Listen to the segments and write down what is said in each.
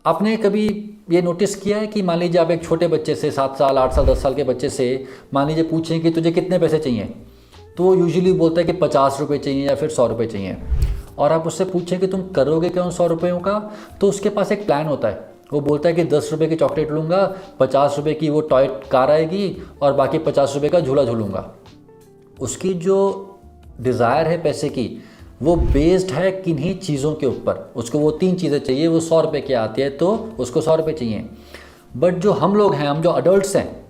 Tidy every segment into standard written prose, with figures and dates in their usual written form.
आपने कभी ये नोटिस किया है कि मान लीजिए आप एक छोटे बच्चे से 7 साल 8 साल 10 साल के बच्चे से मान लीजिए पूछें कि तुझे कितने पैसे चाहिए, तो वो यूजुअली बोलता है कि 50 रुपये चाहिए या फिर 100 रुपये चाहिए। और आप उससे पूछें कि तुम करोगे क्यों 100 रुपयों का, तो उसके पास एक प्लान होता है। वो बोलता है कि 10 रुपये की चॉकलेट लूँगा, 50 रुपये की वो टॉय कार आएगी और बाकी 50 रुपये का झूला झूलूँगा। उसकी जो डिज़ायर है पैसे की, वो बेस्ड है किन्हीं चीज़ों के ऊपर। उसको वो 3 चीज़ें चाहिए, वो 100 रुपये की आती है तो उसको 100 रुपये चाहिए। बट जो हम लोग हैं, हम जो अडल्ट्स हैं,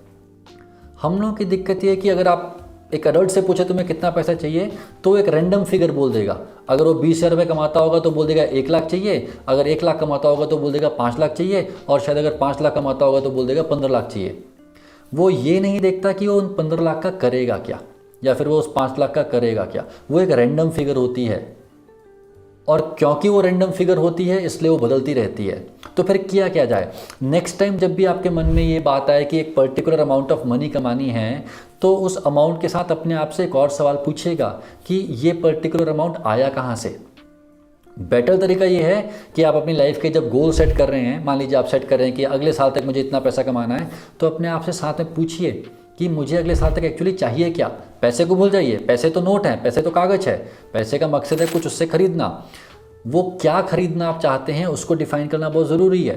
हम लोगों की दिक्कत ये है कि अगर आप एक अडल्ट से पूछे तुम्हें कितना पैसा चाहिए, तो वो एक रैंडम फिगर बोल देगा। अगर वो 20,000 रुपये कमाता होगा तो बोल देगा 1 लाख चाहिए, अगर 1 लाख कमाता होगा तो बोल देगा 5 लाख चाहिए, और शायद अगर 5 लाख कमाता होगा तो बोल देगा 15 लाख चाहिए। वो ये नहीं देखता कि वो उन 15 लाख का करेगा क्या, या फिर वो उस 5 लाख का करेगा क्या। वो एक रैंडम फिगर होती है, और क्योंकि वो रैंडम फिगर होती है इसलिए वो बदलती रहती है। तो फिर किया क्या जाए? नेक्स्ट टाइम जब भी आपके मन में ये बात आए कि एक पर्टिकुलर अमाउंट ऑफ मनी कमानी है, तो उस अमाउंट के साथ अपने आप से एक और सवाल पूछिएगा कि ये पर्टिकुलर अमाउंट आया कहाँ से। बेटर तरीका ये है कि आप अपनी लाइफ के जब गोल सेट कर रहे हैं, मान लीजिए आप सेट कर रहे हैं कि अगले साल तक मुझे इतना पैसा कमाना है, तो अपने आप से साथ में पूछिए कि मुझे अगले साल तक एक्चुअली चाहिए क्या। पैसे को भूल जाइए, पैसे तो नोट हैं, पैसे तो कागज़ है। पैसे का मकसद है कुछ उससे खरीदना। वो क्या खरीदना आप चाहते हैं उसको डिफाइन करना बहुत ज़रूरी है।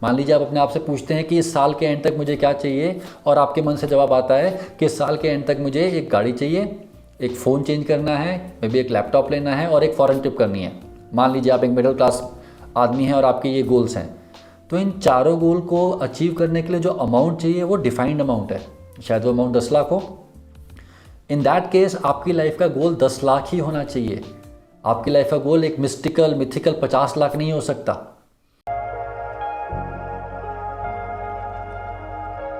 मान लीजिए आप अपने आप से पूछते हैं कि इस साल के एंड तक मुझे क्या चाहिए, और आपके मन से जवाब आता है कि इस साल के एंड तक मुझे एक गाड़ी चाहिए, एक फ़ोन चेंज करना है, मे बी एक लैपटॉप लेना है और एक फ़ॉरेन ट्रिप करनी है। मान लीजिए आप एक मिडिल क्लास आदमी हैं और आपके ये गोल्स हैं। तो इन चारों गोल को अचीव करने के लिए जो अमाउंट चाहिए वो डिफाइंड अमाउंट है। शायद वो अमाउंट 10 लाख हो। इन दैट केस आपकी लाइफ का गोल 10 लाख ही होना चाहिए। आपकी लाइफ का गोल एक मिस्टिकल मिथिकल 50 लाख नहीं हो सकता।